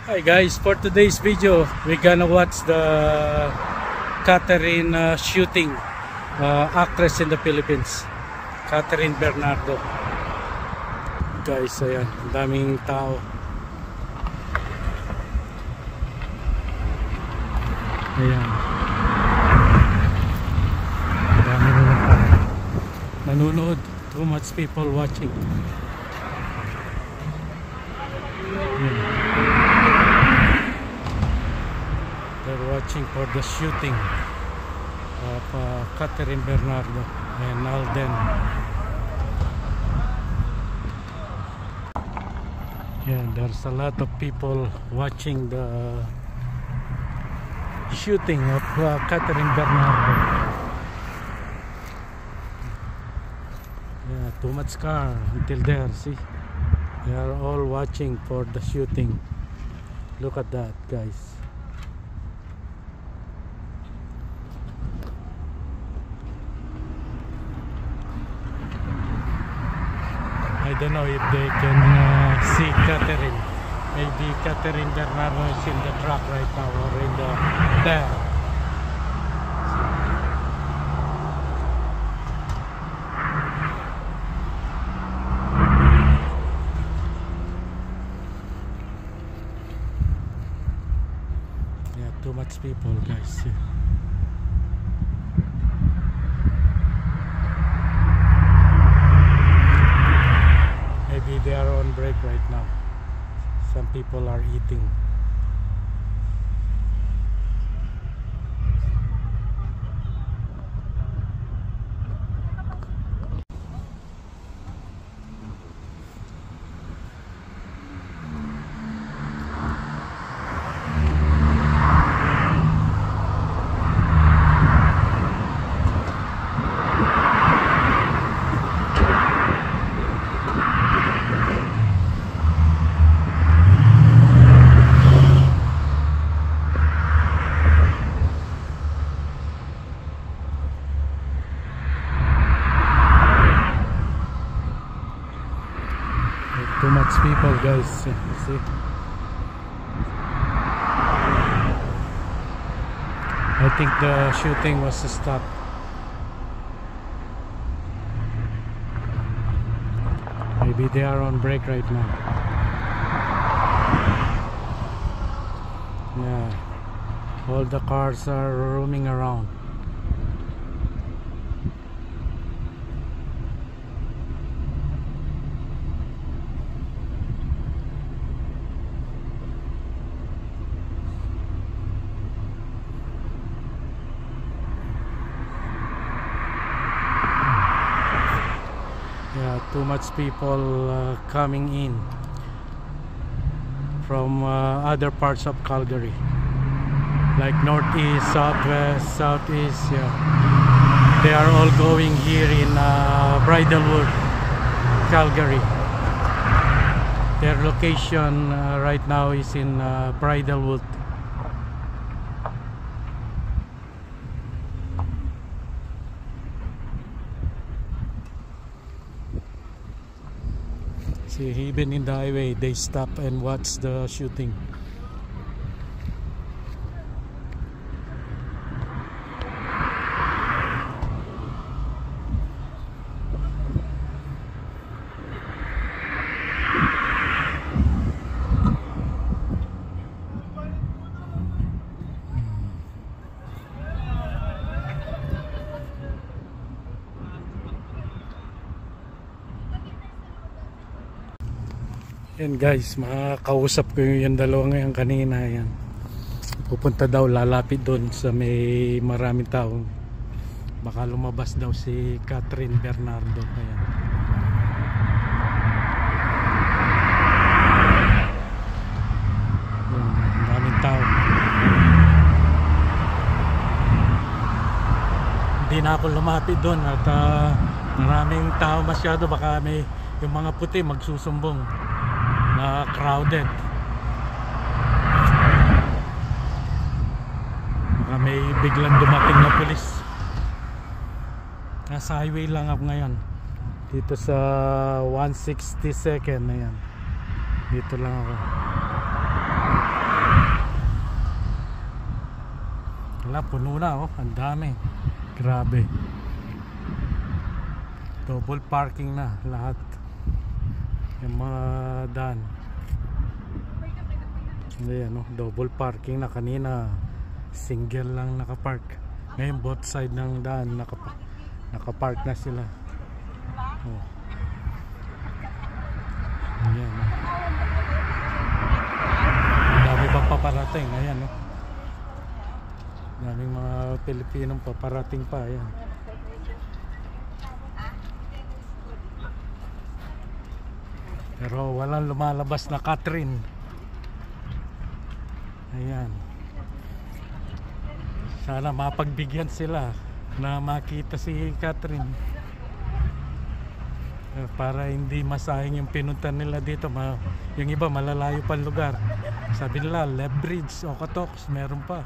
Hi guys, for today's video we're gonna watch the Catherine shooting, actress in the Philippines, Catherine Bernardo. Guys, ayan, daming tao. Ayan, dami rin ng tao nanonood. Too much people watching. They're watching for the shooting of Catherine Bernardo and Alden. Yeah, there's a lot of people watching the shooting of Catherine Bernardo. Yeah, too much car until there. See, they are all watching for the shooting. Look at that, guys. I don't know if they can see Catherine. Maybe Catherine Bernardo is in the truck right now or in the there. Yeah, too much people, guys. Maybe they are on break right now. Some people are eating. Too much people, guys. See, I think the shooting was stopped. Maybe they are on break right now. Yeah, all the cars are roaming around. Yeah, too much people coming in from other parts of Calgary, like northeast, southwest, southeast. Yeah, they are all going here in Bridlewood, Calgary. Their location right now is in Bridlewood. See, even in the highway, they stop and watch the shooting. Yan guys, makakausap ko yung dalawa ngayon kanina. Yan, pupunta daw, lalapit doon sa may maraming tao. Baka lumabas daw si Catherine Bernardo. Ayan. Yan, maraming tao. Hindi na ako lumapit doon at maraming tao masyado. Baka may yung mga puti magsusumbong na crowded. Baka may biglang dumating na pulis. Nasa highway lang ako ngayon, dito sa 162nd na yan. Dito lang ako. Wala, puno na oh, ang dami. Grabe. Double parking na lahat. Yung mga daan. Ayan oh, double parking na. Kanina single lang nakapark. Ngayon both side ng daan nakapark na sila. Oh. Ayan oh. Dami pa paparating. Ayan oh. Daming mga Pilipinong paparating pa. Ayan. Pero walang lumalabas na Catherine. Ayan. Sana mapagbigyan sila na makita si Catherine. Para hindi masayang yung pinuntan nila dito. Yung iba malalayo pa lugar. Sabi nila Lebridge o Katoks meron pa.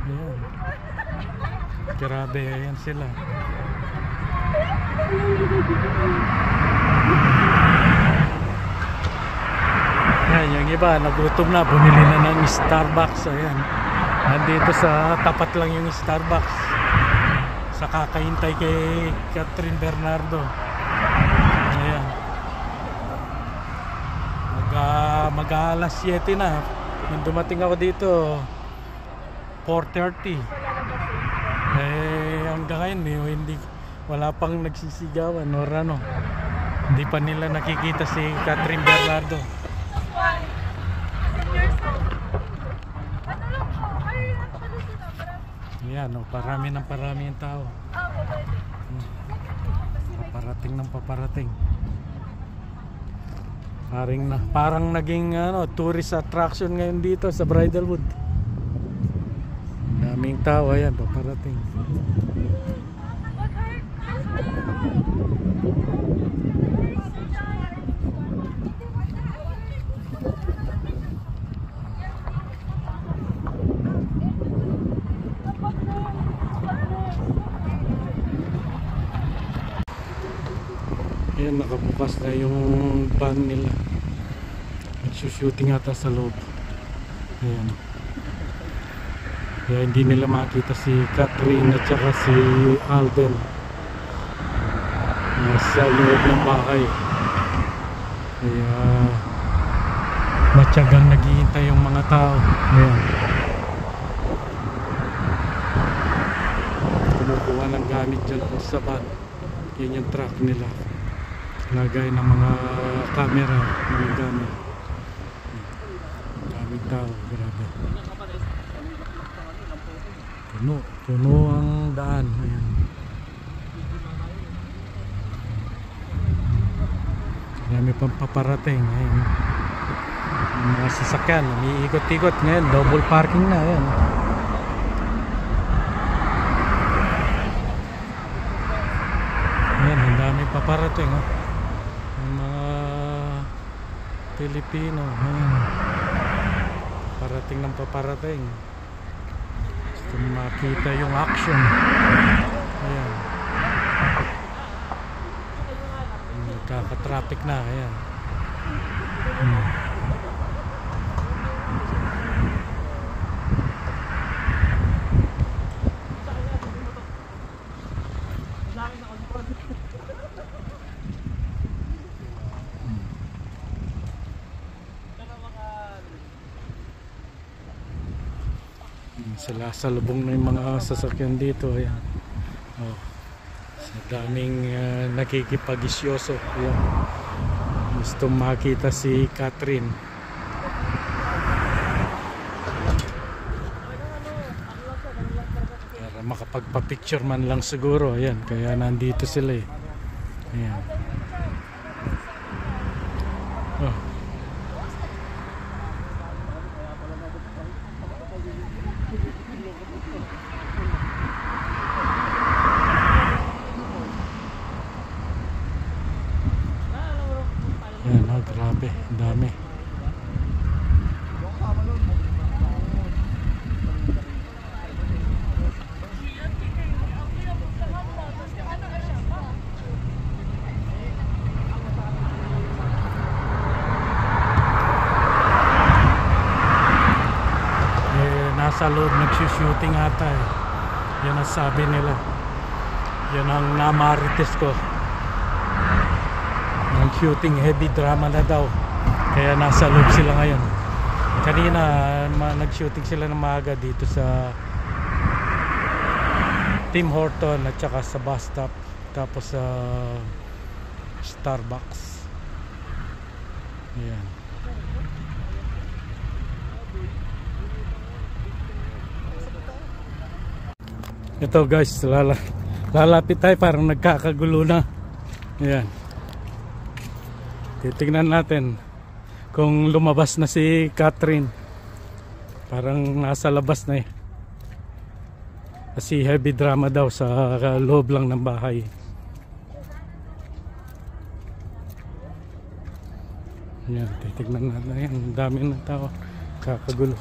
Ayan. Grabe, ayan sila. Ayan, yung iba nagutom na, bumili na ng Starbucks. Ayan. Nandito sa tapat lang yung Starbucks. Sa kakahintay kay Catherine Bernardo. Ayan. Mag-alas 7 na. Nung dumating ako dito 4:30. Hanggang ngayon hindi, wala pang nagsisigawan or ano. Hindi pa nila nakikita si Catherine Bernardo. Yan o, parami ng tao. Paparating ng paparating. Parang naging tourist attraction ngayon dito sa Bridalwood. Daming tao, ayan, paparating. Ayan, nakabukas na yung van nila. Nagsushooting ata sa loob. Ayan. Kaya hindi nila makita si Catherine at saka si Alden. Nasa loob ng bahay. Kaya matyagang naghihintay yung mga tao. Ayan. Kumukuha ng gamit dyan po sa van. Yan yung truck nila. Lagay ng mga camera, mga gamit. Daming tao, grabe. Puno ang daan. Ayan. Dami pang paparating. Ayan. Mga sasakyan, umiikot-ikot ngayon, double parking na. Ayan. Ayan, ang dami paparating. Oh. Mga Pilipino. Ayan. Parating ng paparating. Gusto makita yung action. Ayan. Nagkaka-traffic na. Ayan. Sila sa lubong na yung mga sasakyan dito. Ayan. Oh. Sa daming nakikipag-isyoso. Ayan. Gusto makita si Catherine. Para makapagpa-picture man lang siguro. Ayan. Kaya nandito sila eh. Ayan. Oh. Ayan, oh, grabe, dami. nasa loob nagsushooting ata eh. Yan ang sabi nila. Yan ang namarites ko. Ang shooting, heavy drama na daw. Kaya nasa loob sila ngayon. Kanina nag-shooting sila ng maaga dito sa Tim Horton at saka sa bus stop, tapos sa Starbucks. Ayan. Ito guys, lalapit tayo, parang nagkakagulo na. Ayan. Titignan natin kung lumabas na si Catherine. Parang nasa labas na eh. Kasi heavy drama daw sa loob lang ng bahay. Ayan, titignan natin. Ayan, ang dami ng tao. Kakagulo.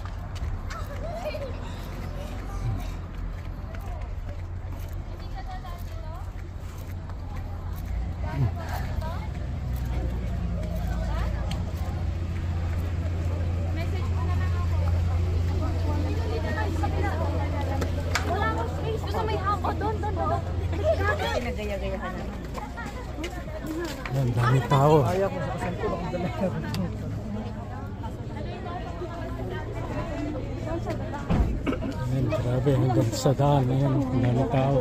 Ang dami tao. Ayan, grabe, hanggang sa daan. Ayan, ang dami tao.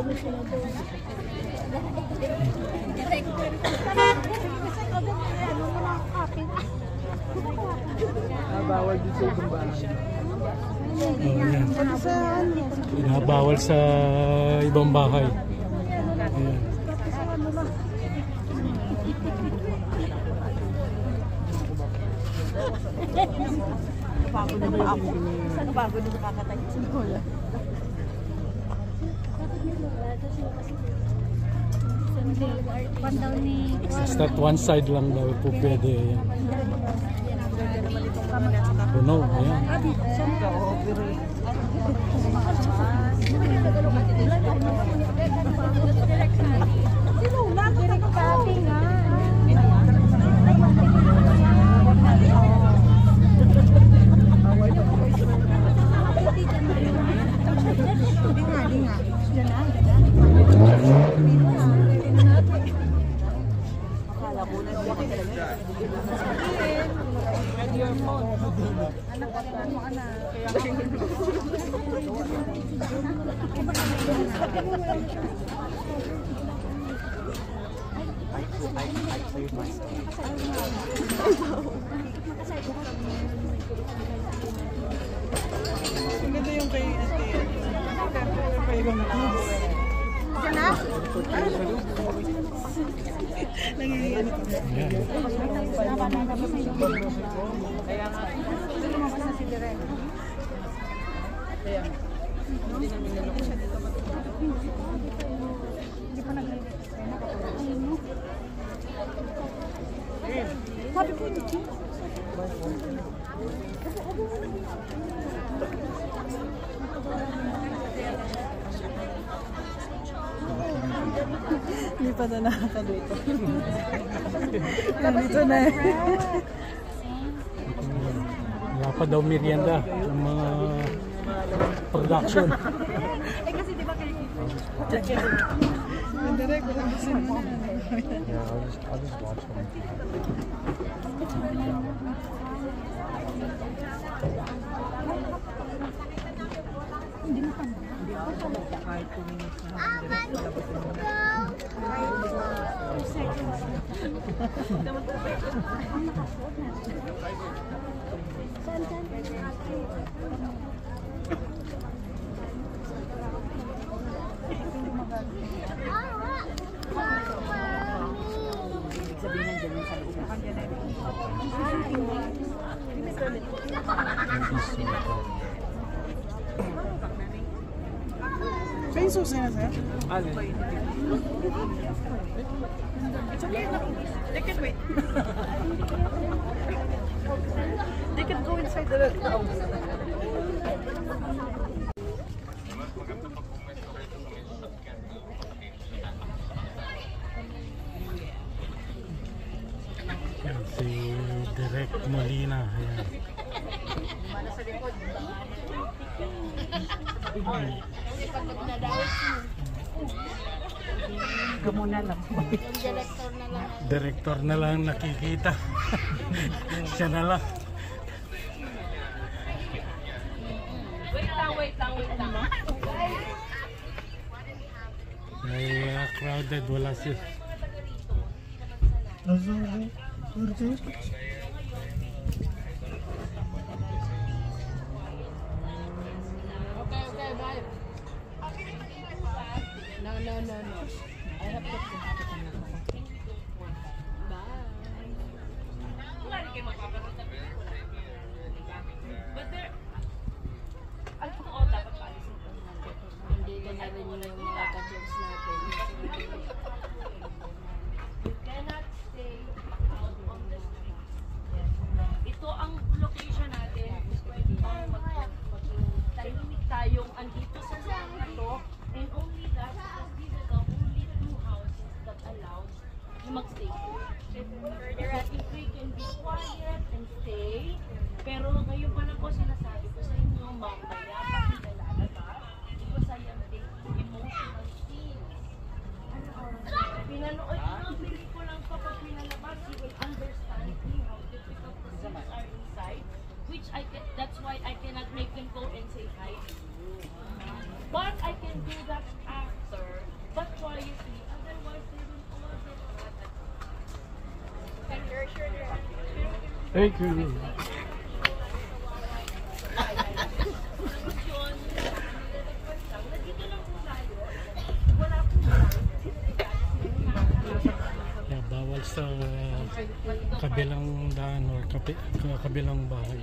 Bawal dito sa ibang bahay. Ayan. Pinabawal sa ibang bahay. Ayan. Napagod na ba ako? Napagod na nakakatayo sa bola. Basta one side lang daw po pwede. Ayan. Puno, ayan. Maganda yung kay ate. Kay ibang kids. Diyan na? Nangyayari ko. Kaya nga. Lumabas na si Direk. Kaya nga. Hindi namin naloko siya dito matulog. Hindi pa nag-live. Sabi ko hindi. Hindi pa na nakakaluto. Nandito na eh. Wala pa daw merienda ng mga production. Eh kasi di ba kayo direct walang gusto mo. Yeah, I'll just watch them. Kahit 2 minutes na direct labas mo May susi na sir? Alin? It's okay. They can wait. They can go inside the house. Si Direk Molina. Ayan. Gamo na lang. Director na lang nakikita. Siya na lang. Wait lang. Ay, crowded, wala siya. Okay, bye. No. I have to hindi ka na rin yung mga gadgets natin. You cannot stay out on the street. Ito ang location natin. Pwede tayong tahimik tayong andito sa lugar na to. And only that, because these are the only two houses that allowed na mag-stay. If we can be quiet and stay, pero ngayon pa lang po sinasabi ko sa inyo, mamaya pakilalala because I am taking emotional scenes. Pinanood nyo, pili ko lang kapag pinalabas, you will understand how difficult the scenes are inside, which that's why I cannot make them go and say hi to you. But I can do that after, but quietly, otherwise they will all get mad at me. Thank you. Yeah, bawal sa kabilang daan or kabilang bahay.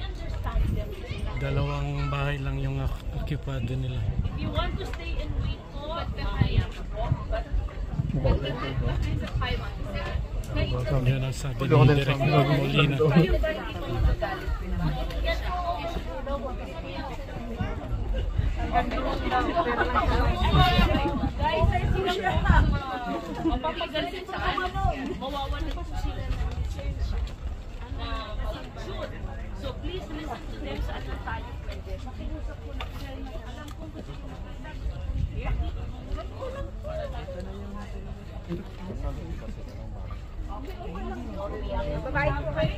Dalawang bahay lang yung occupado nila. If you want to stay and wait po, I am Yan ang sabi ni Director Molina. guys, ay sila mapapagalit sa mawawalan po sila ng lisensya na shoot. So please listen to them sa ano tayo pwede. Makiusap po na alam kong gusto ko na babae po kayo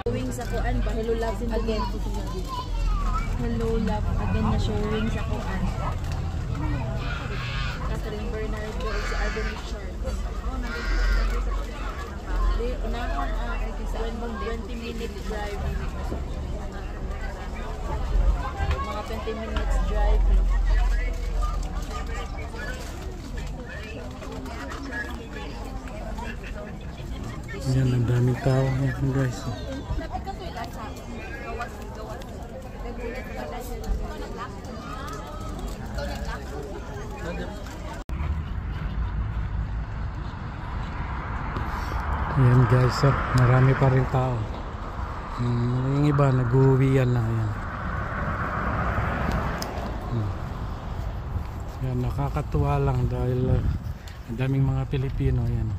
Showing sa kuan ba? Hello love again. Hello love again na showing sa kuan. Catherine Bernardo at si Arden Richard. Di unahon 20-minute drive. Mga 20 minutes drive. Yan, ang daming tao ngayon guys. Yan guys, marami pa rin tao. Yung iba nag-uwian na yan. Yan, nakakatuwa lang dahil ang daming mga Pilipino yan.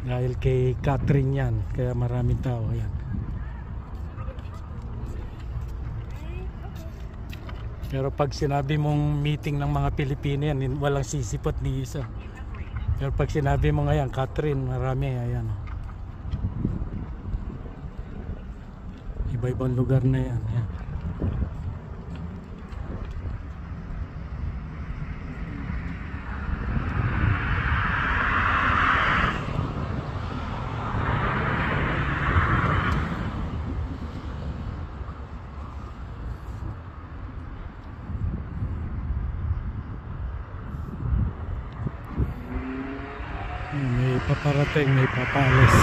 Dahil kay Catherine yan, kaya maraming tao yan. Pero pag sinabi mong meeting ng mga Pilipino yan, walang sisipot ni isa. Pero pag sinabi mo ngayon, Catherine, marami, ayan. Iba-ibang lugar na yan. Ayan. May paparating, may papalis.